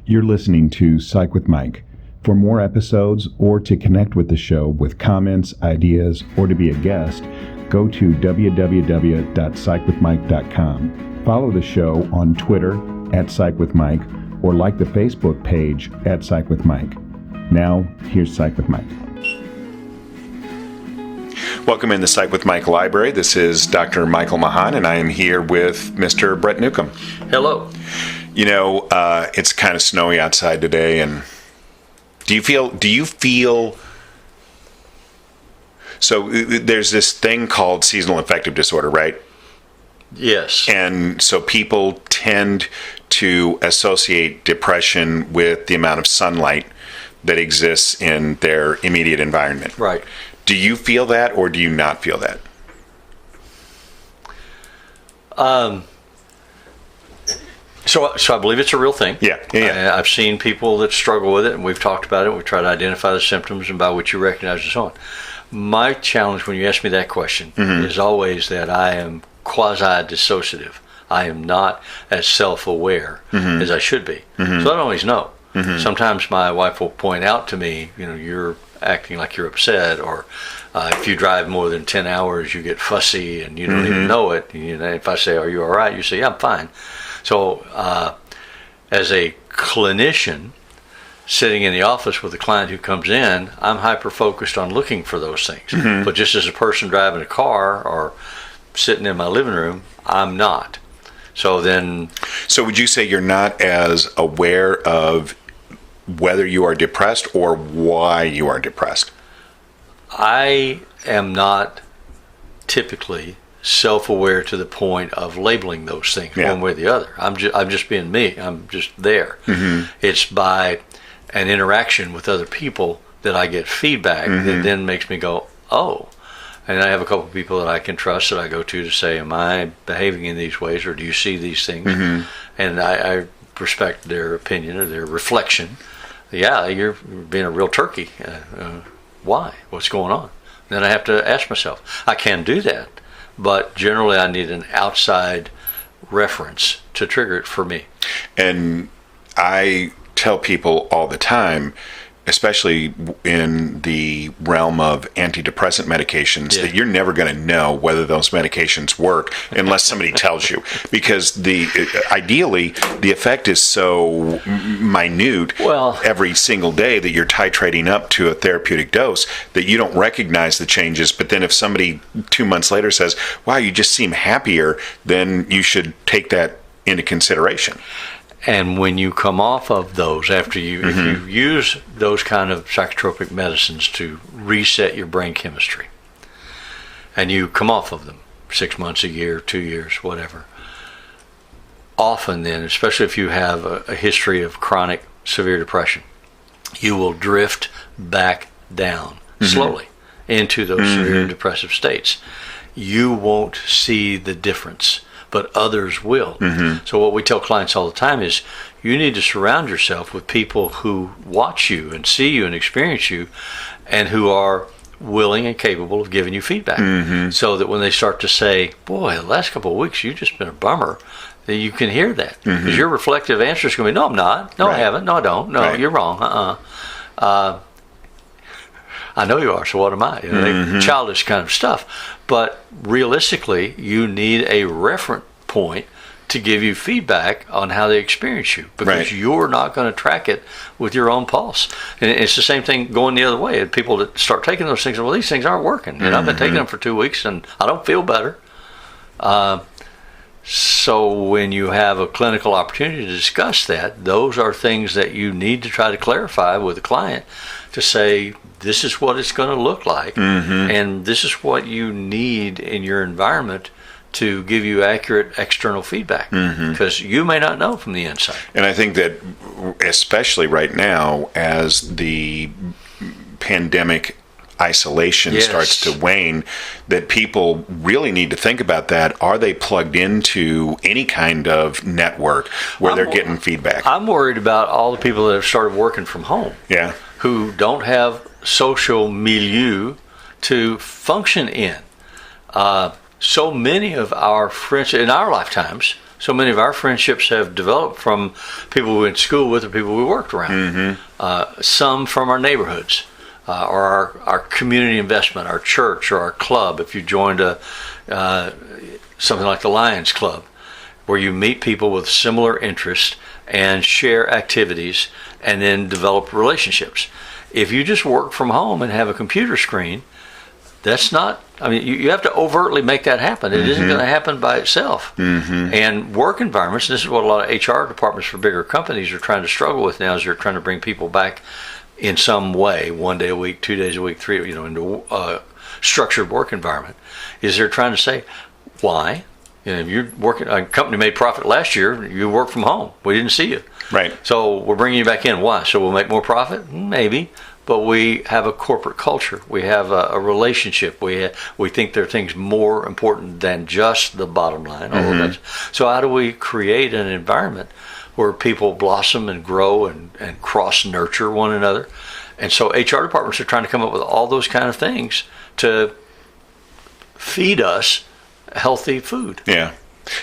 You're listening to Psych with Mike. For more episodes or to connect with the show with comments, ideas, or to be a guest, go to www.psychwithmike.com. Follow the show on Twitter @PsychWithMike or like the Facebook page @PsychWithMike. Now, here's Psych with Mike. Welcome in the Psych with Mike library. This is Dr. Michael Mahan, and I am here with Mr. Brett Newcomb. Hello. You know, it's kind of snowy outside today, and do you feel, so there's this thing called seasonal affective disorder, right? Yes. And so people tend to associate depression with the amount of sunlight that exists in their immediate environment. Right. Do you feel that, or do you not feel that? So I believe it's a real thing. Yeah. I've seen people that struggle with it, and we've talked about it. We try to identify the symptoms and by which you recognize and so on. My challenge when you ask me that question is always that I am quasi-dissociative. I am not as self-aware as I should be. So I don't always know. Sometimes my wife will point out to me, you're acting like you're upset, or if you drive more than 10 hours, you get fussy and you don't even know it. If I say, "Are you all right?" you say, "Yeah, I'm fine." So as a clinician sitting in the office with a client who comes in, I'm hyper-focused on looking for those things. But just as a person driving a car or sitting in my living room, I'm not. So would you say you're not as aware of whether you are depressed or why you are depressed? I am not typically self-aware to the point of labeling those things one way or the other. I'm just being me. I'm just there. It's by an interaction with other people that I get feedback that then makes me go, oh. And I have a couple of people that I can trust that I go to say, am I behaving in these ways, or do you see these things? And I respect their opinion or their reflection. Yeah, you're being a real turkey. Why? What's going on? Then I have to ask myself. I can do that, but generally I need an outside reference to trigger it for me. And I tell people all the time, especially in the realm of antidepressant medications, that you're never going to know whether those medications work unless somebody tells you. Because ideally, the effect is so minute every single day that you're titrating up to a therapeutic dose that you don't recognize the changes. But then if somebody 2 months later says, wow, you just seem happier, then you should take that into consideration. And when you come off of those, after if you use those kind of psychotropic medicines to reset your brain chemistry, and you come off of them 6 months, a year, 2 years, whatever, often then, especially if you have a history of chronic severe depression, you will drift back down slowly into those severe depressive states. You won't see the difference, but others will. So what we tell clients all the time is you need to surround yourself with people who watch you and see you and experience you, and who are willing and capable of giving you feedback. So that when they start to say, boy, the last couple of weeks you've just been a bummer, that you can hear that. Because your reflective answer is going to be, no, I'm not. No, I haven't. No, I don't. No, you're wrong. I know you are, so what am I? Childish kind of stuff. But realistically, you need a reference point to give you feedback on how they experience you, because you're not going to track it with your own pulse. And it's the same thing going the other way. People that start taking those things, well, these things aren't working. I've been taking them for 2 weeks and I don't feel better. So when you have a clinical opportunity to discuss that, those are things that you need to try to clarify with the client, to say, this is what it's going to look like, and this is what you need in your environment to give you accurate external feedback, because you may not know from the inside. And I think that especially right now, as the pandemic isolation starts to wane, that people really need to think about that. Are they plugged into any kind of network where they're getting feedback? I'm worried about all the people that have started working from home, who don't have social milieu to function in. So many of our friends in our lifetimes So many of our friendships have developed from people we went to school with or people we worked around. Some from our neighborhoods, or our community investment, our church or our club. If you joined something like the Lions Club, where you meet people with similar interests and share activities and then develop relationships. If you just work from home and have a computer screen, that's not, I mean, you have to overtly make that happen. It isn't going to happen by itself. And work environments, this is what a lot of HR departments for bigger companies are trying to struggle with now, is they're trying to bring people back in some way, 1 day a week, 2 days a week, three, into a structured work environment, is they're trying to say, why? If you're working, a company made profit last year, you work from home. We didn't see you. Right. So we're bringing you back in. Why? So we'll make more profit? Maybe. But we have a corporate culture. We have a relationship. We think there are things more important than just the bottom line. So how do we create an environment where people blossom and grow and cross-nurture one another? And so HR departments are trying to come up with all those kind of things to feed us healthy food. Yeah.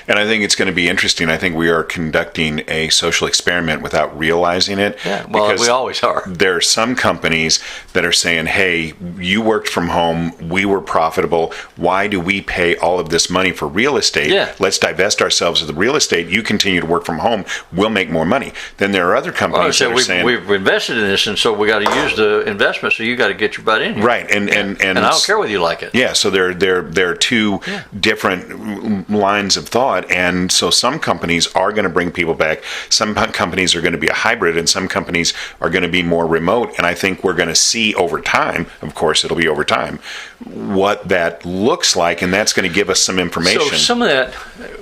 And I think it's going to be interesting. I think we are conducting a social experiment without realizing it. Yeah, well, we always are. There are some companies that are saying, hey, you worked from home, we were profitable, why do we pay all of this money for real estate? Yeah. Let's divest ourselves of the real estate, you continue to work from home, we'll make more money. Then there are other companies that are saying, we've invested in this, and so we got to use the investment, so you got to get your butt in here. Right, and I don't care whether you like it. Yeah, so there are two different lines of thought, and so some companies are going to bring people back, some companies are going to be a hybrid, and some companies are going to be more remote. And I think we're going to see over time, of course it'll be over time, what that looks like, and that's going to give us some information. So some of that,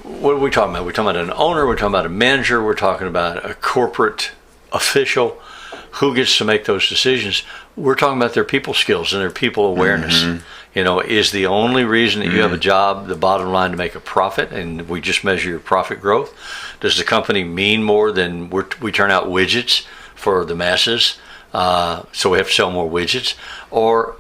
what are we talking about? We're talking about an owner, we're talking about a manager, we're talking about a corporate official. Who gets to make those decisions? We're talking about their people skills and their people awareness. Is the only reason that you have a job the bottom line to make a profit, and we just measure your profit growth? Does the company mean more than we turn out widgets for the masses, so we have to sell more widgets? Or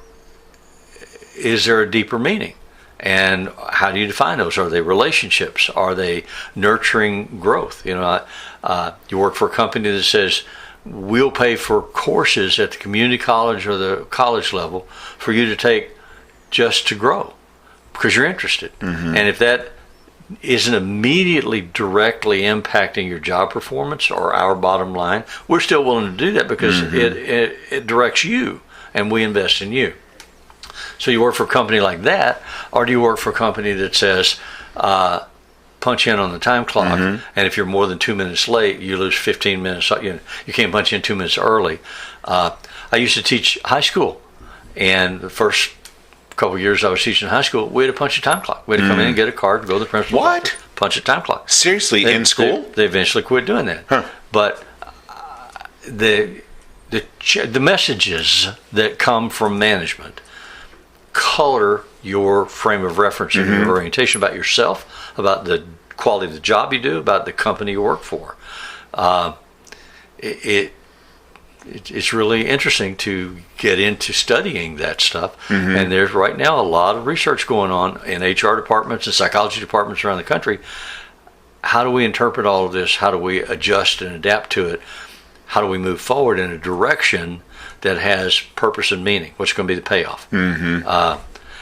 is there a deeper meaning? And how do you define those? Are they relationships? Are they nurturing growth? You work for a company that says, we'll pay for courses at the community college or the college level for you to take just to grow because you're interested. And if that isn't immediately directly impacting your job performance or our bottom line, we're still willing to do that because it directs you and we invest in you. So you work for a company like that, or do you work for a company that says, punch in on the time clock, and if you're more than 2 minutes late, you lose 15 minutes. You can't punch in 2 minutes early. I used to teach high school, and the first couple of years I was teaching high school, we had to punch a time clock. We had to come in and get a card, go to the principal's office, punch a time clock. Seriously, in school? They eventually quit doing that. But the messages that come from management color your frame of reference and your orientation about yourself, about the quality of the job you do, about the company you work for. It's really interesting to get into studying that stuff. And there's right now a lot of research going on in HR departments and psychology departments around the country. How do we interpret all of this? How do we adjust and adapt to it? How do we move forward in a direction that has purpose and meaning? What's going to be the payoff?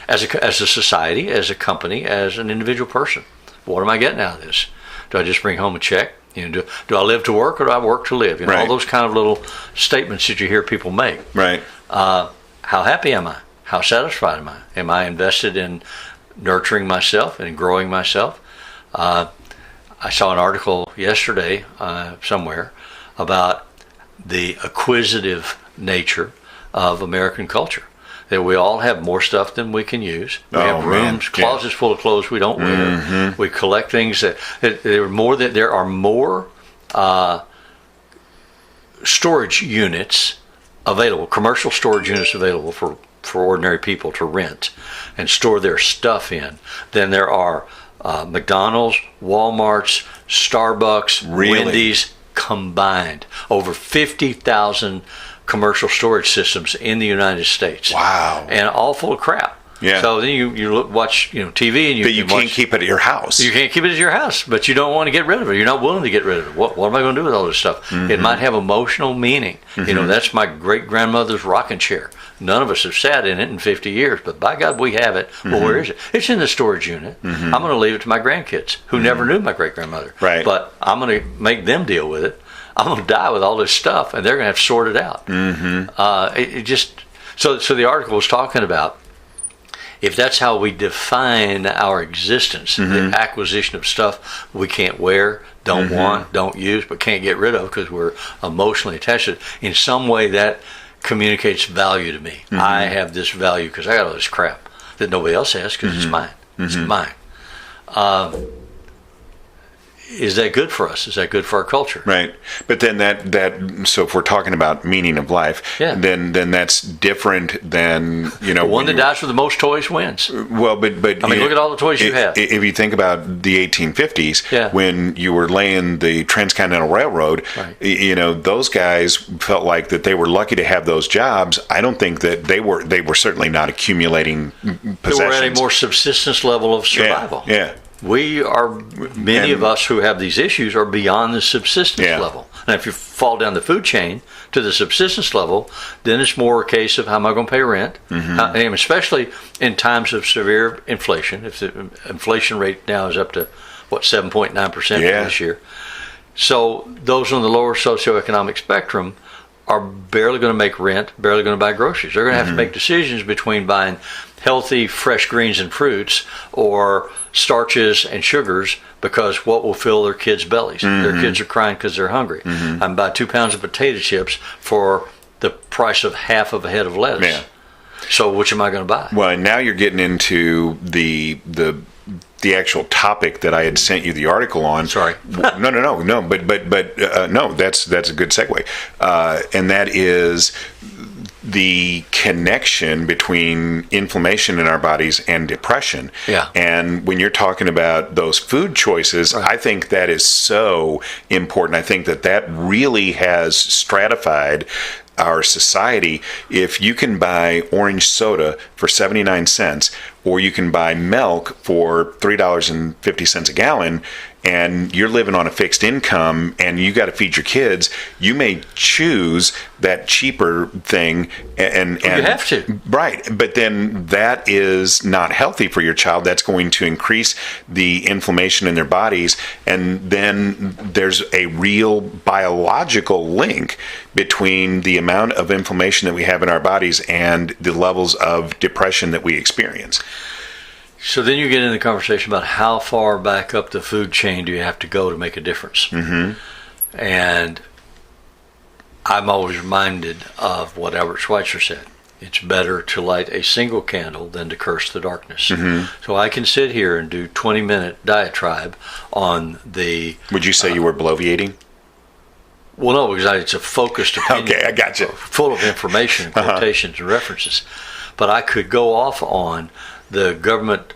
As a society, as a company, as an individual person. What am I getting out of this? Do I just bring home a check? Do I live to work or do I work to live? All those kind of little statements that you hear people make. Right. How happy am I? How satisfied am I? Am I invested in nurturing myself and growing myself? I saw an article yesterday somewhere about the acquisitive nature of American culture. That we all have more stuff than we can use. We have rooms, closets full of clothes we don't wear. We collect things that there are more storage units available, commercial storage units available for ordinary people to rent and store their stuff in than there are McDonald's, Walmart's, Starbucks, Wendy's combined. Over 50,000 commercial storage systems in the United States. Wow. And all full of crap. Yeah. So then you watch TV, and but you can't keep it at your house. You can't keep it at your house, but you don't want to get rid of it. You're not willing to get rid of it. What am I going to do with all this stuff? It might have emotional meaning. That's my great grandmother's rocking chair. None of us have sat in it in 50 years, but by God, we have it. Well, where is it? It's in the storage unit. I'm going to leave it to my grandkids, who never knew my great grandmother. Right. But I'm going to make them deal with it. I'm going to die with all this stuff, and they're going to have to sort it out. So the article was talking about, if that's how we define our existence, the acquisition of stuff we can't wear, don't want, don't use, but can't get rid of because we're emotionally attached to it, in some way that communicates value to me. I have this value because I got all this crap that nobody else has because it's mine. It's mine. Is that good for us? Is that good for our culture? Right. But then so if we're talking about meaning of life, then that's different than, the one that dies with the most toys wins. Well, but I mean, look at all the toys you have. If you think about the 1850s, when you were laying the Transcontinental Railroad, those guys felt like that they were lucky to have those jobs. I don't think that they were certainly not accumulating possessions. They were at a more subsistence level of survival. Yeah. Many of us who have these issues are beyond the subsistence level. And if you fall down the food chain to the subsistence level, then it's more a case of how am I going to pay rent, and especially in times of severe inflation. If the inflation rate now is up to, 7.9% this year. So those on the lower socioeconomic spectrum are barely going to make rent, barely going to buy groceries. They're going to have to make decisions between buying healthy, fresh greens and fruits or starches and sugars, because what will fill their kids' bellies? Their kids are crying because they're hungry. I can buy 2 pounds of potato chips for the price of half of a head of lettuce. Yeah. So which am I going to buy? Well, and now you're getting into the actual topic that I had sent you the article on. Sorry. No. But no, that's a good segue, and that is the connection between inflammation in our bodies and depression. Yeah. And when you're talking about those food choices, I think that is so important. I think that really has stratified our society. If you can buy orange soda for 79 cents, or you can buy milk for $3.50 a gallon, and you're living on a fixed income and you got to feed your kids, you may choose that cheaper thing, and you have to. Right. But then that is not healthy for your child. That's going to increase the inflammation in their bodies, and then there's a real biological link between the amount of inflammation that we have in our bodies and the levels of depression that we experience. So then you get into the conversation about how far back up the food chain do you have to go to make a difference. And I'm always reminded of what Albert Schweitzer said. It's better to light a single candle than to curse the darkness. So I can sit here and do 20-minute diatribe on the... Would you say you were bloviating? Well, no, because it's a focused opinion. Okay, I got you. Full of information, quotations, and references. But I could go off on the government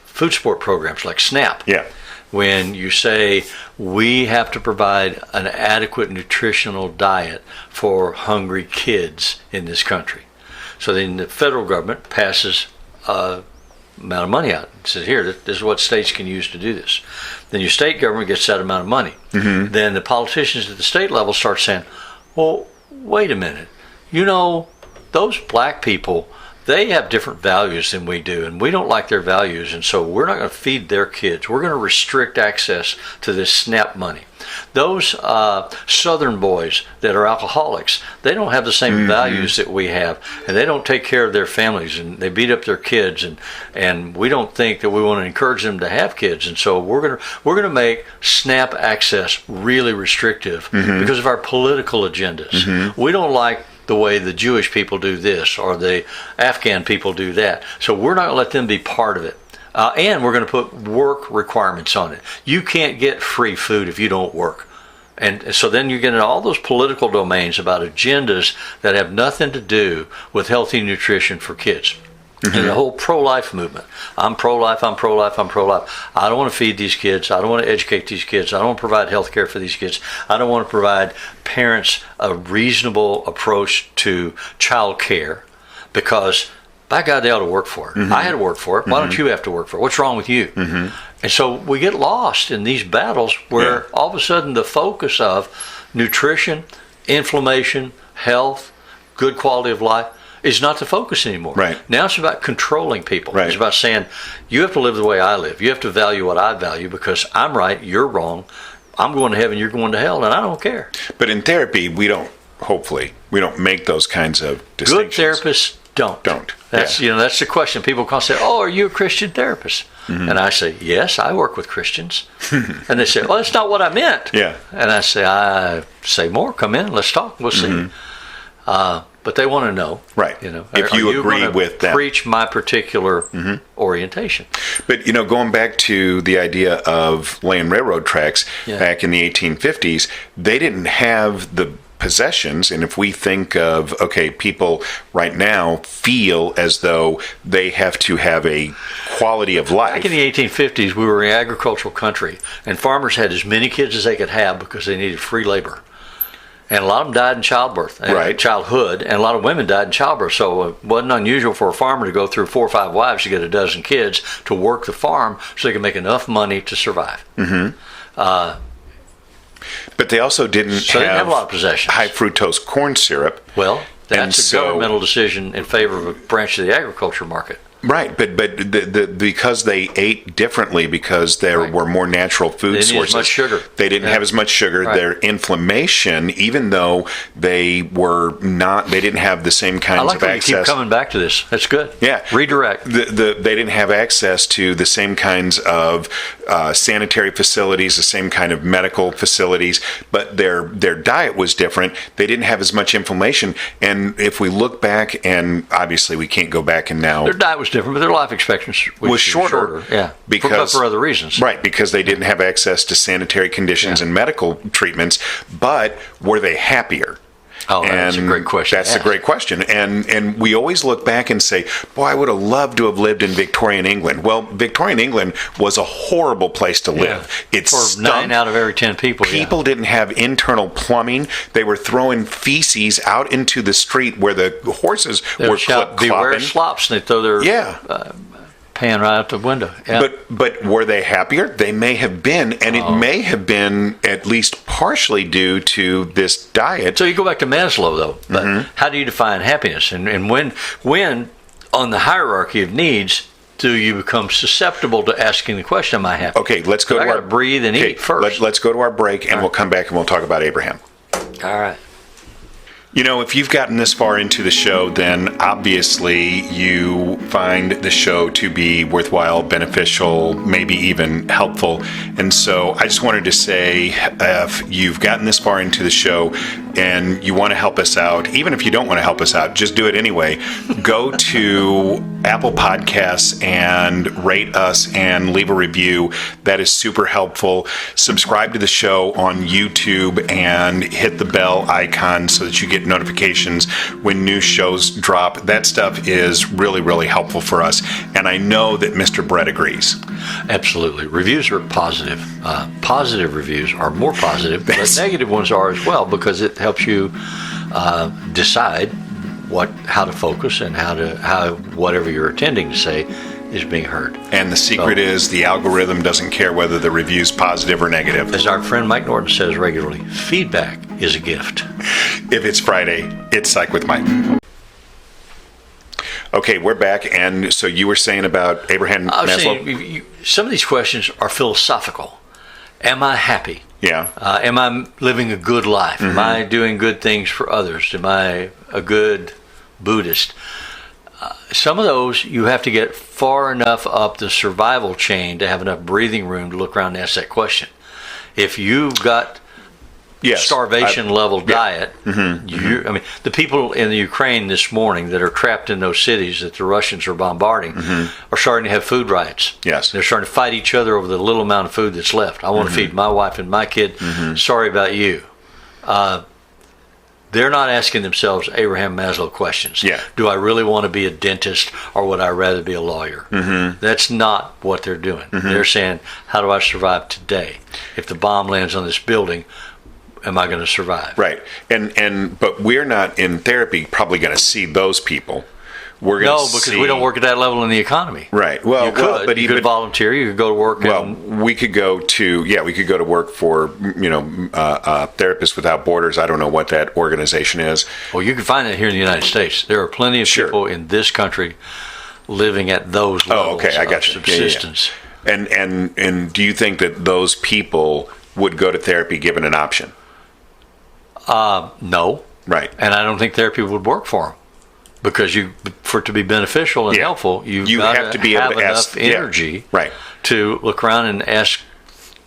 food support programs like SNAP. Yeah. When you say we have to provide an adequate nutritional diet for hungry kids in this country. So then the federal government passes a amount of money out. It says, here, this is what states can use to do this. Then your state government gets that amount of money. Then the politicians at the state level start saying, well, wait a minute. Those black people, they have different values than we do, and we don't like their values, and so we're not going to feed their kids. We're going to restrict access to this SNAP money. Those Southern boys that are alcoholics, they don't have the same values that we have, and they don't take care of their families, and they beat up their kids, and we don't think that we want to encourage them to have kids, and so we're going to make SNAP access really restrictive because of our political agendas. We don't like the way the Jewish people do this or the Afghan people do that. So we're not going to let them be part of it. And we're going to put work requirements on it. You can't get free food if you don't work. And so then you get into all those political domains about agendas that have nothing to do with healthy nutrition for kids. And the whole pro-life movement. I'm pro-life, I'm pro-life, I'm pro-life. I don't want to feed these kids. I don't want to educate these kids. I don't want to provide health care for these kids. I don't want to provide parents a reasonable approach to child care because by God, they ought to work for it. I had to work for it. Why don't you have to work for it? What's wrong with you? And so we get lost in these battles where all of a sudden the focus of nutrition, inflammation, health, good quality of life is not the focus anymore. Right. Now it's about controlling people. Right. It's about saying, you have to live the way I live. You have to value what I value because I'm right, you're wrong. I'm going to heaven, you're going to hell, and I don't care. But in therapy, we don't make those kinds of distinctions. Good therapists don't. That's that's the question. People come say, "Oh, are you a Christian therapist?" And I say, "Yes, I work with Christians." And they say, "Well, that's not what I meant." Yeah. And I say more. Come in, let's talk. We'll see. But they want to know, right? If you agree with them, preach my particular orientation. But going back to the idea of laying railroad tracks back in the 1850s, they didn't have the possessions. And if we think of, people right now feel as though they have to have a quality of life. Back in the 1850s, we were an agricultural country, and farmers had as many kids as they could have because they needed free labor. And a lot of them died in childbirth, childhood, and a lot of women died in childbirth. So it wasn't unusual for a farmer to go through 4 or 5 wives to get a dozen kids to work the farm so they could make enough money to survive. But they also didn't have a lot of possessions. High fructose corn syrup. Well, that's a governmental decision in favor of a branch of the agriculture market. Right, but because they ate differently, because there were more natural food sources. As much sugar. They didn't have as much sugar. Right. Their inflammation, even though they didn't have the same kinds of access. I like that you keep coming back to this. That's good. Yeah. Redirect. They didn't have access to the same kinds of sanitary facilities, the same kind of medical facilities, but their diet was different. They didn't have as much inflammation. And if we look back, and obviously we can't go back and now... Their diet was different, but their life expectancy was shorter. Yeah, because for other reasons. Right, because they didn't have access to sanitary conditions and medical treatments. But were they happier? Oh, that's a great question. That's a great question. And we always look back and say, boy, I would have loved to have lived in Victorian England. Well, Victorian England was a horrible place to live. It stunk. 9 out of every 10 people. People didn't have internal plumbing. They were throwing feces out into the street where the horses were clopping. Beware slops, and they throw their pan right out the window. Yeah. But were they happier? They may have been, and it may have been at least partially due to this diet. So you go back to Maslow, though. But how do you define happiness? And when on the hierarchy of needs do you become susceptible to asking the question, am I happy? Okay, let's go to I got to breathe and eat first. Let's go to our break, and we'll come back and we'll talk about Abraham. All right. If you've gotten this far into the show, then obviously you find the show to be worthwhile, beneficial, maybe even helpful. And so I just wanted to say, if you've gotten this far into the show and you want to help us out, even if you don't want to help us out, just do it anyway. Go to Apple Podcasts and rate us and leave a review. That is super helpful. Subscribe to the show on YouTube and hit the bell icon so that you get notifications when new shows drop. That stuff is really, really helpful for us. And I know that Mr. Brett agrees. Absolutely. Reviews are positive. Positive reviews are more positive, but negative ones are as well, because it helps you decide how to focus and how whatever you're intending to say is being heard. And the secret is the algorithm doesn't care whether the review's positive or negative. As our friend Mike Norton says regularly, feedback is a gift. If it's Friday, it's Psych with Mike. Okay, we're back. And so you were saying about Abraham Maslow? Saying, some of these questions are philosophical. Am I happy? Yeah. Am I living a good life? Am I doing good things for others? Am I a good Buddhist? Some of those you have to get far enough up the survival chain to have enough breathing room to look around and ask that question. If you've got starvation level diet, the people in the Ukraine this morning that are trapped in those cities that the Russians are bombarding are starting to have food riots. Yes. They're starting to fight each other over the little amount of food that's left. I want to feed my wife and my kid. Sorry about you. They're not asking themselves Abraham Maslow questions. Yeah. Do I really want to be a dentist, or would I rather be a lawyer? That's not what they're doing. They're saying, how do I survive today? If the bomb lands on this building, am I going to survive? Right. But we're not in therapy probably going to see those people. we're going to No, because we don't work at that level in the economy. Right. Well, you could volunteer. You could go to work. We could go to work for Therapists Without Borders. I don't know what that organization is. Well, you can find that here in the United States. There are plenty of people in this country living at those levels I got of subsistence. Yeah. And do you think that those people would go to therapy given an option? No. Right. And I don't think therapy would work for them. Because for it to be beneficial and helpful, you have to be able to enough energy to look around and ask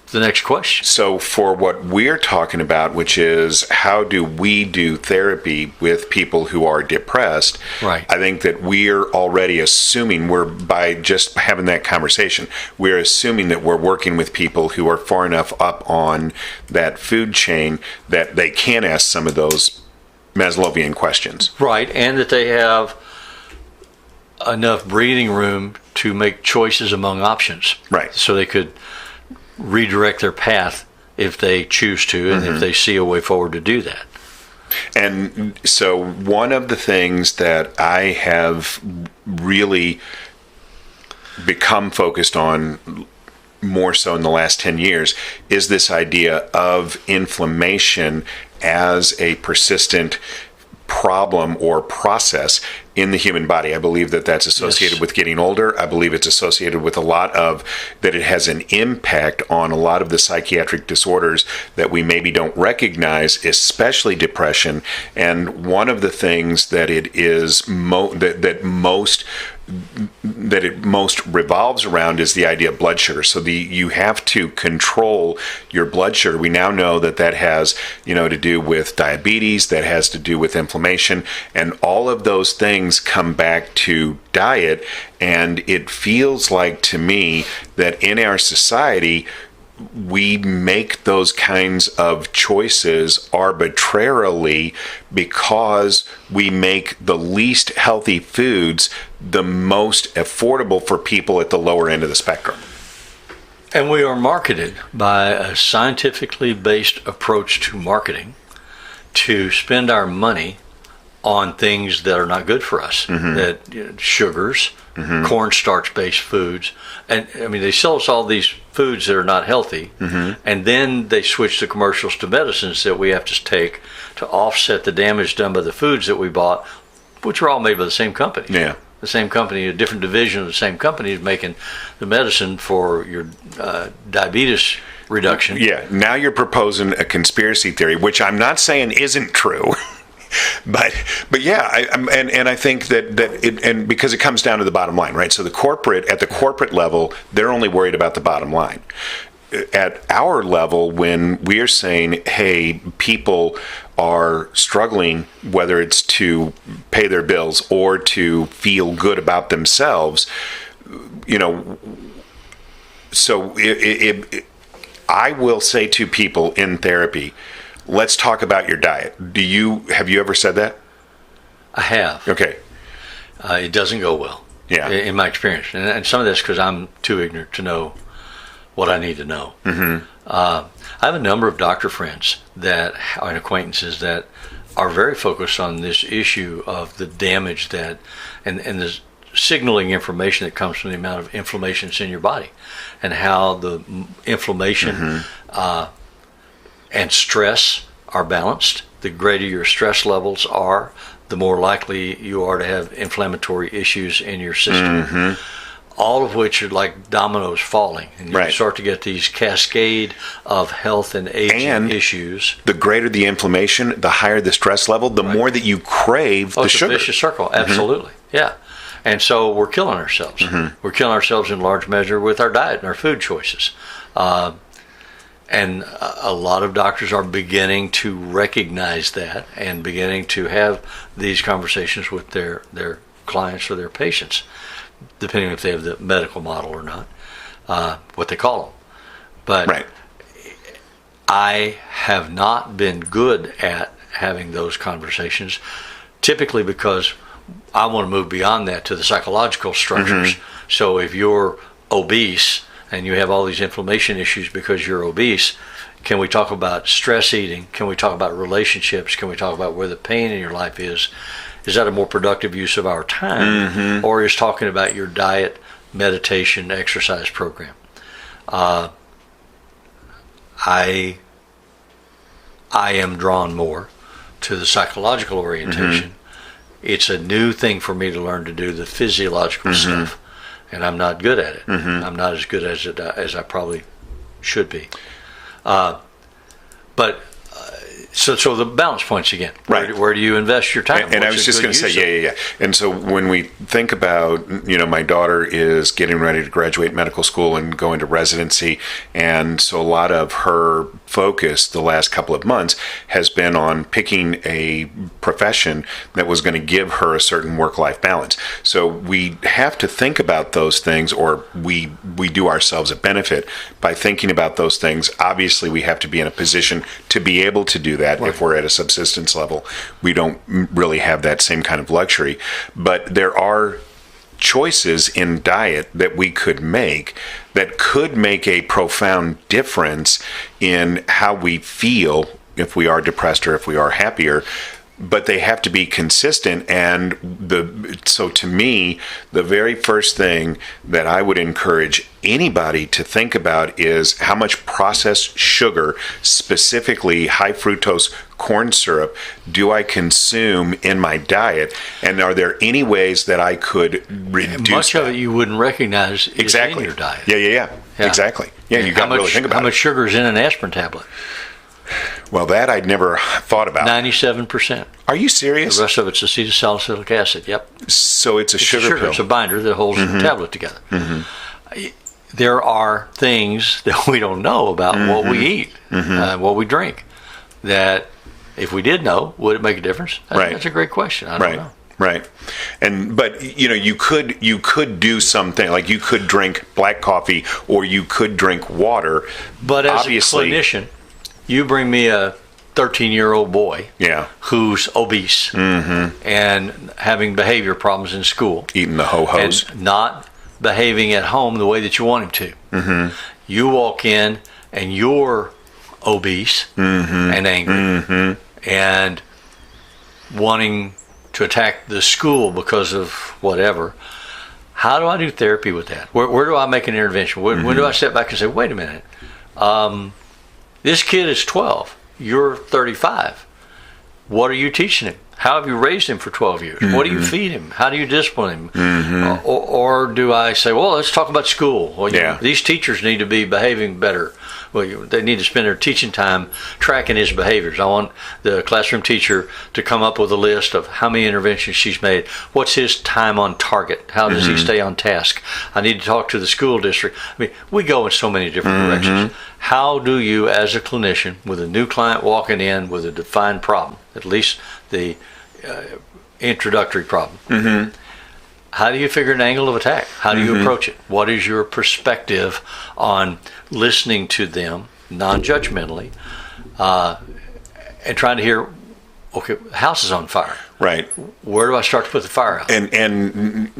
the next question. So for what we're talking about, which is how do we do therapy with people who are depressed, right. I think that we're already assuming, by just having that conversation, we're assuming that we're working with people who are far enough up on that food chain that they can ask some of those Maslowian questions. Right, and that they have enough breathing room to make choices among options. Right. So they could redirect their path if they choose to, and if they see a way forward to do that. And so one of the things that I have really become focused on more so in the last 10 years is this idea of inflammation as a persistent problem or process in the human body. I believe that that's associated with getting older. I believe it's associated with that it has an impact on a lot of the psychiatric disorders that we maybe don't recognize, especially depression. And one of the things that it is that it most revolves around is the idea of blood sugar. So you have to control your blood sugar. We now know that has, to do with diabetes, that has to do with inflammation, and all of those things come back to diet. And it feels like to me that in our society, we make those kinds of choices arbitrarily because we make the least healthy foods the most affordable for people at the lower end of the spectrum. And we are marketed by a scientifically based approach to marketing to spend our money on things that are not good for us, that sugars, cornstarch-based foods. And I mean, they sell us all these foods that are not healthy, and then they switch the commercials to medicines that we have to take to offset the damage done by the foods that we bought, which are all made by the same company. Yeah. The same company, a different division of the same company is making the medicine for your diabetes reduction. Yeah, now you're proposing a conspiracy theory, which I'm not saying isn't true. But yeah, I think that it because it comes down to the bottom line, right? So at the corporate level, they're only worried about the bottom line. At our level, when we're saying, hey, people are struggling, whether it's to pay their bills or to feel good about themselves, so I will say to people in therapy, let's talk about your diet. Have you ever said that? I have. Okay. It doesn't go well. Yeah. In my experience, and some of that's because I'm too ignorant to know what I need to know. I have a number of doctor friends and acquaintances that are very focused on this issue of the damage that and the signaling information that comes from the amount of inflammation that's in your body, and how the inflammation and stress are balanced. The greater your stress levels are, the more likely you are to have inflammatory issues in your system. All of which are like dominoes falling. And you start to get these cascade of health and aging issues. The greater the inflammation, the higher the stress level, the more that you crave the sugar. It's a vicious circle, absolutely. Yeah. And so we're killing ourselves. We're killing ourselves in large measure with our diet and our food choices. And a lot of doctors are beginning to recognize that and beginning to have these conversations with their clients or their patients, depending on if they have the medical model or not, what they call them. But I have not been good at having those conversations, typically because I want to move beyond that to the psychological structures. So if you're obese and you have all these inflammation issues because you're obese, Can we talk about stress eating? Can we talk about relationships? Can we talk about where the pain in your life is? Is that a more productive use of our time? Or is talking about your diet, meditation, exercise program? I am drawn more to the psychological orientation. It's a new thing for me to learn to do the physiological stuff, and I'm not good at it. I'm not as good as I probably should be. But so the balance points again. Right. Where do you invest your time? And I was just going to say, yeah. And so when we think about, my daughter is getting ready to graduate medical school and go into residency, and so a lot of her focus the last couple of months has been on picking a profession that was going to give her a certain work-life balance. So we have to think about those things, or we do ourselves a benefit by thinking about those things. Obviously, we have to be in a position to be able to do that. Right. If we're at a subsistence level, we don't really have that same kind of luxury. But there are choices in diet that we could make that could make a profound difference in how we feel if we are depressed or if we are happier. But they have to be consistent, and so to me, the very first thing that I would encourage anybody to think about is how much processed sugar, specifically high fructose corn syrup, do I consume in my diet, and are there any ways that I could reduce much that? of it you wouldn't recognize exactly. is in your diet. Yeah. Exactly. Yeah, you got to really think about how much sugar is in an aspirin tablet. Well, that I'd never thought about. 97%. Are you serious? The rest of it's acetylsalicylic acid. Yep. So it's a sugar pill. It's a binder that holds the tablet together. There are things that we don't know about what we eat, what we drink, that if we did know, would it make a difference? That's a great question. I don't know. Right. But you could do something like you could drink black coffee or you could drink water. But as a clinician, you bring me a 13-year-old boy who's obese and having behavior problems in school. Eating the ho-hos. And not behaving at home the way that you want him to. You walk in and you're obese and angry and wanting to attack the school because of whatever. How do I do therapy with that? Where do I make an intervention? When do I step back and say, wait a minute, this kid is 12, you're 35. What are you teaching him? How have you raised him for 12 years? What do you feed him? How do you discipline him? Or do I say, well, let's talk about school. Well, these teachers need to be behaving better. Well, they need to spend their teaching time tracking his behaviors. I want the classroom teacher to come up with a list of how many interventions she's made. What's his time on target? How does he stay on task? I need to talk to the school district. I mean, we go in so many different directions. How do you, as a clinician, with a new client walking in with a defined problem, at least the introductory problem, how do you figure an angle of attack? How do you approach it? What is your perspective on listening to them non-judgmentally and trying to hear, okay, the house is on fire. Right. Where do I start to put the fire out? And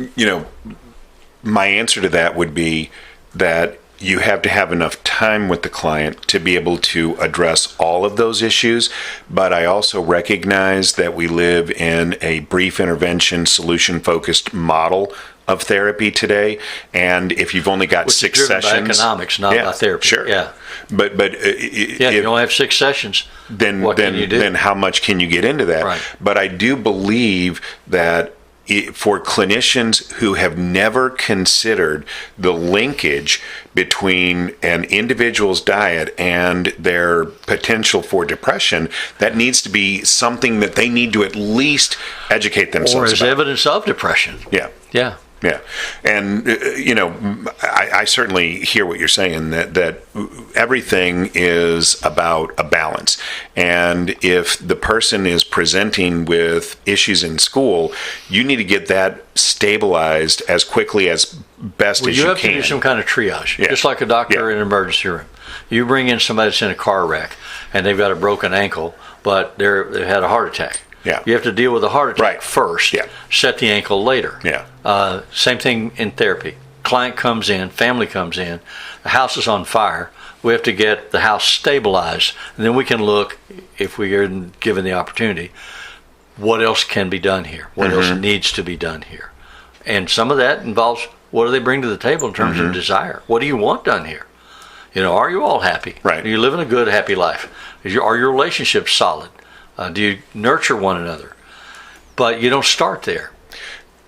my answer to that would be that you have to have enough time with the client to be able to address all of those issues. But I also recognize that we live in a brief intervention, solution-focused model of therapy today. And if you've only got 6 sessions, by economics, not by therapy. Sure. Yeah. But if you only have 6 sessions, what can you do? Then how much can you get into that? Right. But I do believe that for clinicians who have never considered the linkage between an individual's diet and their potential for depression, that needs to be something that they need to at least educate themselves about. Or as evidence of depression. Yeah. And, I certainly hear what you're saying, that everything is about a balance. And if the person is presenting with issues in school, you need to get that stabilized as quickly as best as you can. You have to do some kind of triage, just like a doctor in an emergency room. You bring in somebody that's in a car wreck, and they've got a broken ankle, but they've had a heart attack. You have to deal with the heart attack first, set the ankle later. Same thing in therapy. Client comes in, family comes in, the house is on fire. We have to get the house stabilized, and then we can look, if we are given the opportunity, what else can be done here? What else needs to be done here? And some of that involves, what do they bring to the table in terms of desire? What do you want done here? Are you all happy? Right. Are you living a good, happy life? Are your relationships solid? Do you nurture one another? But you don't start there.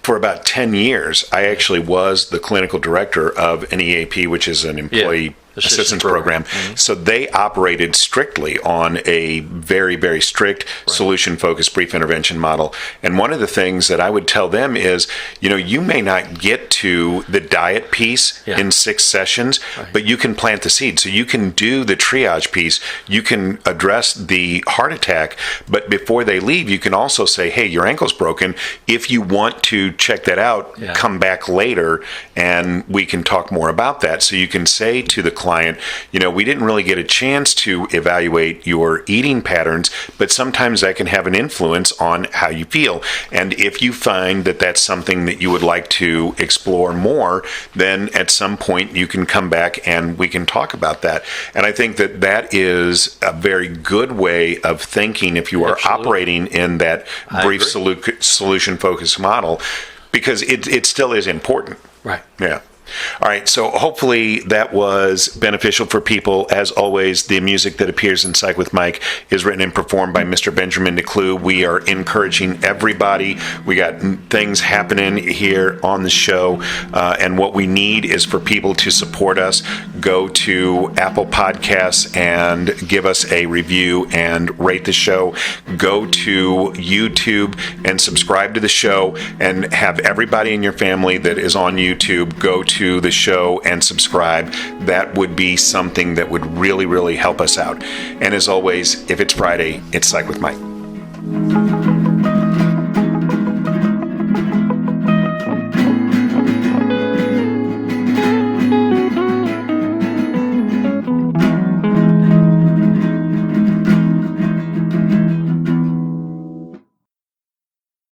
For about 10 years, I actually was the clinical director of an EAP, which is an employee assistance program. So they operated strictly on a very, very strict solution-focused brief intervention model. And one of the things that I would tell them is, you may not get to the diet piece in 6 sessions, but you can plant the seed. So you can do the triage piece. You can address the heart attack. But before they leave, you can also say, hey, your ankle's broken. If you want to check that out, come back later and we can talk more about that. So you can say to the client, we didn't really get a chance to evaluate your eating patterns, but sometimes that can have an influence on how you feel. And if you find that that's something that you would like to explore more, then at some point you can come back and we can talk about that. And I think that that is a very good way of thinking if you are operating in that brief solution-focused model, because it still is important. Right. Yeah. All right, so hopefully that was beneficial for people. As always, the music that appears in Psych with Mike is written and performed by Mr. Benjamin DeClue. We are encouraging everybody. We got things happening here on the show, and what we need is for people to support us. Go to Apple Podcasts and give us a review and rate the show. Go to YouTube and subscribe to the show, and have everybody in your family that is on YouTube go to the show and subscribe. That would be something that would really, really help us out. And as always, if it's Friday, it's Psych with Mike.